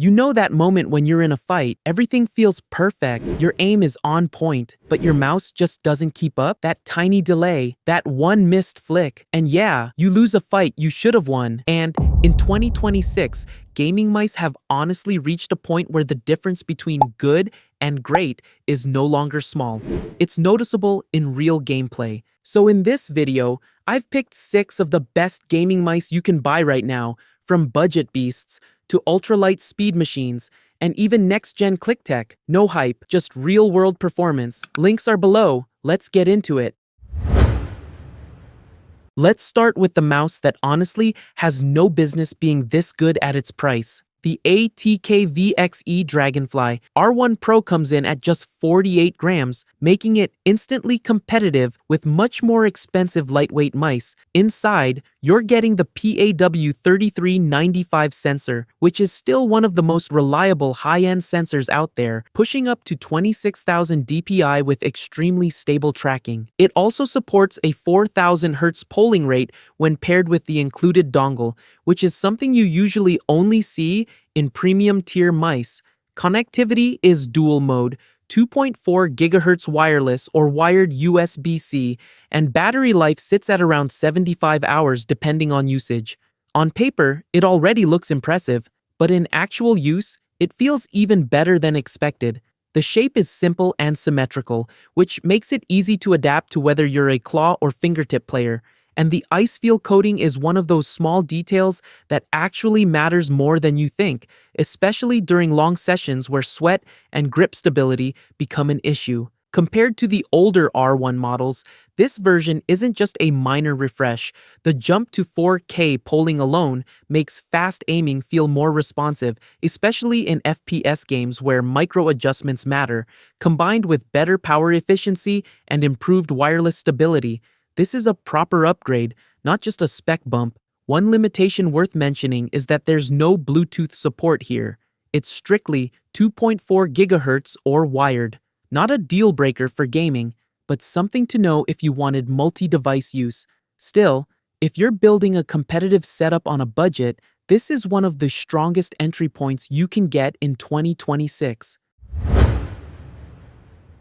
You know that moment when you're in a fight, everything feels perfect, your aim is on point, but your mouse just doesn't keep up? That tiny delay, that one missed flick, and yeah, you lose a fight you should have won. And in 2026, gaming mice have honestly reached a point where the difference between good and great is no longer small. It's noticeable in real gameplay. So in this video, I've picked 6 of the best gaming mice you can buy right now, from budget beasts to ultralight speed machines, and even next-gen click tech. No hype, just real-world performance. Links are below. Let's get into it. Let's start with the mouse that honestly has no business being this good at its price. The ATK VXE Dragonfly R1 Pro comes in at just 48 grams, making it instantly competitive with much more expensive lightweight mice. Inside, you're getting the PAW3395 sensor, which is still one of the most reliable high-end sensors out there, pushing up to 26,000 dpi with extremely stable tracking. It also supports a 4,000 Hz polling rate when paired with the included dongle, which is something you usually only see in premium tier mice. Connectivity is dual mode, 2.4 GHz wireless or wired USB-C, and battery life sits at around 75 hours depending on usage. On paper, it already looks impressive, but in actual use, it feels even better than expected. The shape is simple and symmetrical, which makes it easy to adapt to whether you're a claw or fingertip player. And the ice feel coating is one of those small details that actually matters more than you think, especially during long sessions where sweat and grip stability become an issue. Compared to the older R1 models, this version isn't just a minor refresh. The jump to 4K polling alone makes fast aiming feel more responsive, especially in FPS games where micro adjustments matter. Combined with better power efficiency and improved wireless stability, this is a proper upgrade, not just a spec bump. One limitation worth mentioning is that there's no Bluetooth support here. It's strictly 2.4 GHz or wired. Not a deal breaker for gaming, but something to know if you wanted multi-device use. Still, if you're building a competitive setup on a budget, this is one of the strongest entry points you can get in 2026.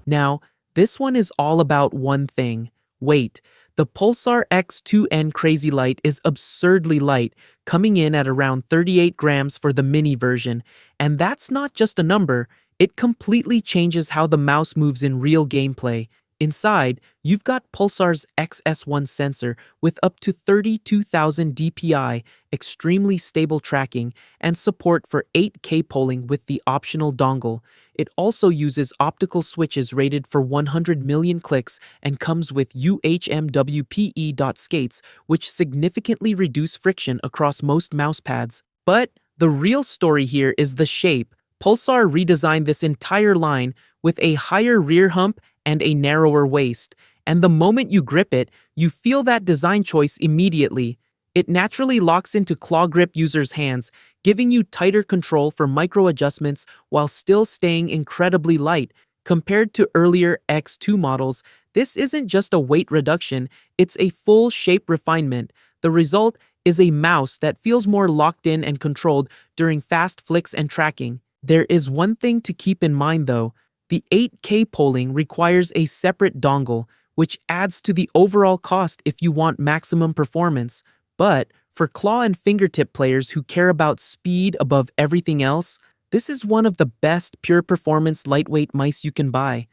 Now, this one is all about one thing: weight. The Pulsar X2N Crazy Light is absurdly light, coming in at around 38 grams for the mini version. And that's not just a number, it completely changes how the mouse moves in real gameplay. Inside, you've got Pulsar's XS1 sensor with up to 32,000 dpi, extremely stable tracking, and support for 8K polling with the optional dongle. It also uses optical switches rated for 100 million clicks and comes with UHMWPE skates, which significantly reduce friction across most mousepads. But the real story here is the shape. Pulsar redesigned this entire line with a higher rear hump and a narrower waist, and the moment you grip it, you feel that design choice immediately. It naturally locks into claw grip users' hands, giving you tighter control for micro adjustments while still staying incredibly light. Compared to earlier X2 models, this isn't just a weight reduction, it's a full shape refinement. The result is a mouse that feels more locked in and controlled during fast flicks and tracking. There is one thing to keep in mind though: the 8K polling requires a separate dongle, which adds to the overall cost if you want maximum performance. But for claw and fingertip players who care about speed above everything else, this is one of the best pure performance lightweight mice you can buy.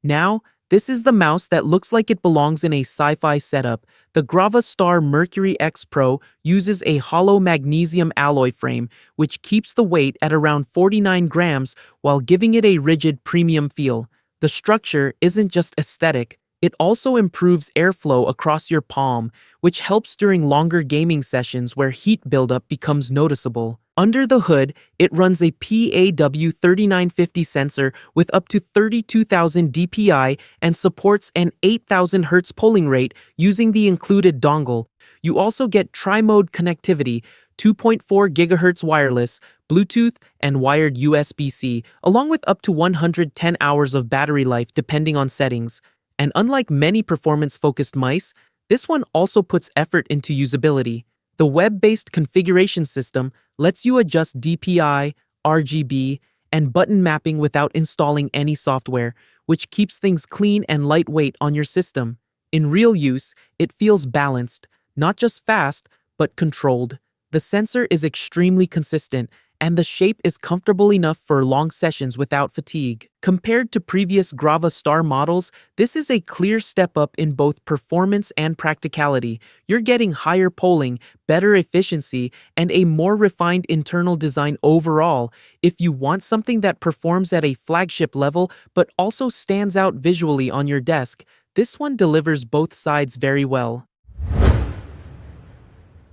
Now, this is the mouse that looks like it belongs in a sci-fi setup. The Gravastar Mercury X Pro uses a hollow magnesium alloy frame, which keeps the weight at around 49 grams while giving it a rigid premium feel. The structure isn't just aesthetic, it also improves airflow across your palm, which helps during longer gaming sessions where heat buildup becomes noticeable. Under the hood, it runs a PAW3950 sensor with up to 32,000 dpi and supports an 8,000 Hz polling rate using the included dongle. You also get tri-mode connectivity, 2.4 GHz wireless, Bluetooth, and wired USB-C, along with up to 110 hours of battery life depending on settings. And unlike many performance-focused mice, this one also puts effort into usability. The web-based configuration system lets you adjust DPI, RGB, and button mapping without installing any software, which keeps things clean and lightweight on your system. In real use, it feels balanced, not just fast, but controlled. The sensor is extremely consistent, and the shape is comfortable enough for long sessions without fatigue. Compared to previous Grava Star models, this is a clear step up in both performance and practicality. You're getting higher polling, better efficiency, and a more refined internal design overall. If you want something that performs at a flagship level but also stands out visually on your desk, this one delivers both sides very well.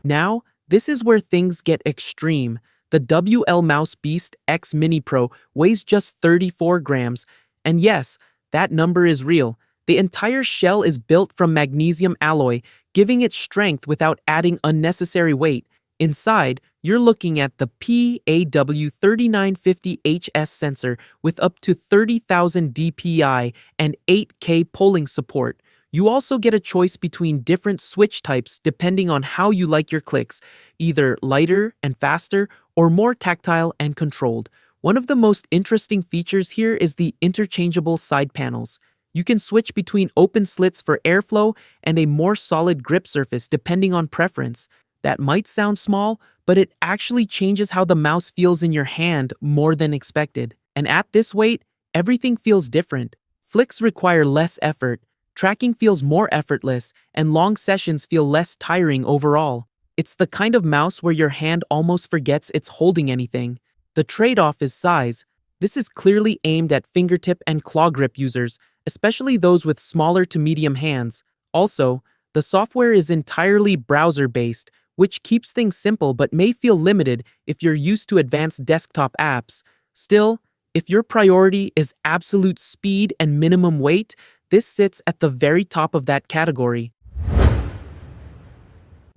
Now, this is where things get extreme. The WL Mouse Beast X Mini Pro weighs just 34 grams, and yes, that number is real. The entire shell is built from magnesium alloy, giving it strength without adding unnecessary weight. Inside, you're looking at the PAW3950HS sensor with up to 30,000 dpi and 8K polling support. You also get a choice between different switch types depending on how you like your clicks, either lighter and faster or more tactile and controlled. One of the most interesting features here is the interchangeable side panels. You can switch between open slits for airflow and a more solid grip surface depending on preference. That might sound small, but it actually changes how the mouse feels in your hand more than expected. And at this weight, everything feels different. Flicks require less effort, tracking feels more effortless, and long sessions feel less tiring overall. It's the kind of mouse where your hand almost forgets it's holding anything. The trade-off is size. This is clearly aimed at fingertip and claw grip users, especially those with smaller to medium hands. Also, the software is entirely browser-based, which keeps things simple but may feel limited if you're used to advanced desktop apps. Still, if your priority is absolute speed and minimum weight, this sits at the very top of that category.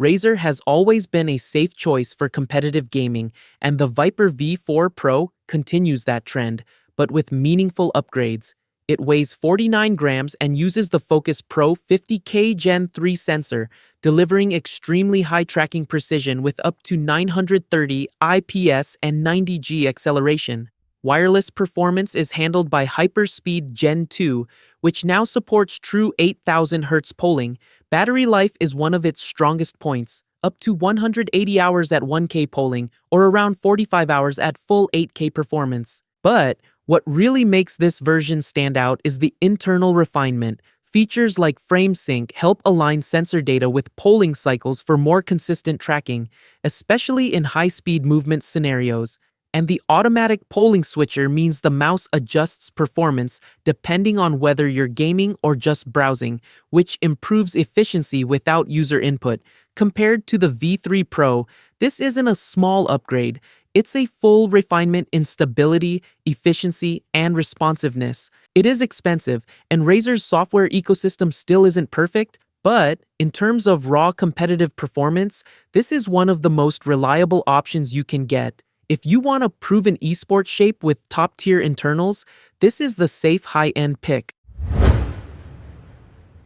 Razer has always been a safe choice for competitive gaming, and the Viper V4 Pro continues that trend, but with meaningful upgrades. It weighs 49 grams and uses the Focus Pro 50K Gen 3 sensor, delivering extremely high tracking precision with up to 930 IPS and 90G acceleration. Wireless performance is handled by Hyperspeed Gen 2, which now supports true 8,000 Hz polling. Battery life is one of its strongest points, up to 180 hours at 1K polling or around 45 hours at full 8K performance. But what really makes this version stand out is the internal refinement. Features like FrameSync help align sensor data with polling cycles for more consistent tracking, especially in high-speed movement scenarios. And the automatic polling switcher means the mouse adjusts performance depending on whether you're gaming or just browsing, which improves efficiency without user input. Compared to the V3 Pro, this isn't a small upgrade. It's a full refinement in stability, efficiency, and responsiveness. It is expensive, and Razer's software ecosystem still isn't perfect, but in terms of raw competitive performance, this is one of the most reliable options you can get. If you want a proven esports shape with top-tier internals, this is the safe high-end pick.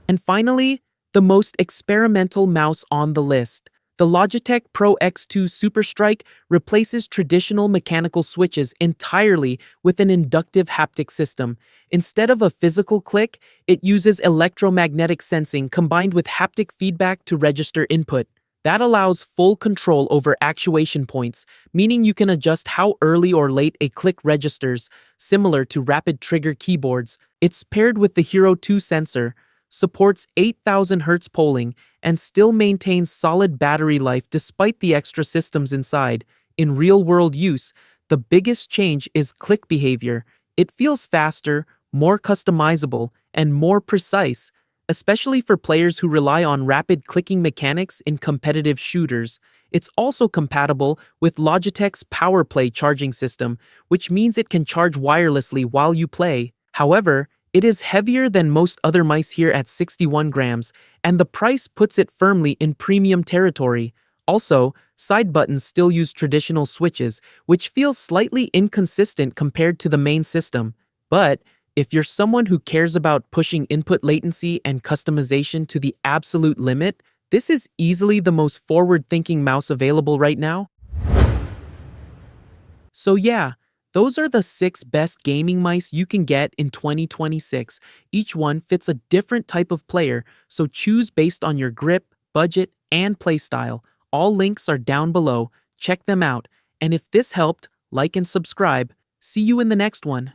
And finally, the most experimental mouse on the list. The Logitech Pro X2 SuperStrike replaces traditional mechanical switches entirely with an inductive haptic system. Instead of a physical click, it uses electromagnetic sensing combined with haptic feedback to register input. That allows full control over actuation points, meaning you can adjust how early or late a click registers, similar to rapid trigger keyboards. It's paired with the Hero 2 sensor, supports 8,000 Hz polling, and still maintains solid battery life despite the extra systems inside. In real-world use, the biggest change is click behavior. It feels faster, more customizable, and more precise, especially for players who rely on rapid clicking mechanics in competitive shooters. It's also compatible with Logitech's PowerPlay charging system, which means it can charge wirelessly while you play. However, it is heavier than most other mice here at 61 grams, and the price puts it firmly in premium territory. Also, side buttons still use traditional switches, which feels slightly inconsistent compared to the main system. But if you're someone who cares about pushing input latency and customization to the absolute limit, this is easily the most forward-thinking mouse available right now. So yeah, those are the 6 best gaming mice you can get in 2026. Each one fits a different type of player, so choose based on your grip, budget, and playstyle. All links are down below. Check them out. And if this helped, like and subscribe. See you in the next one.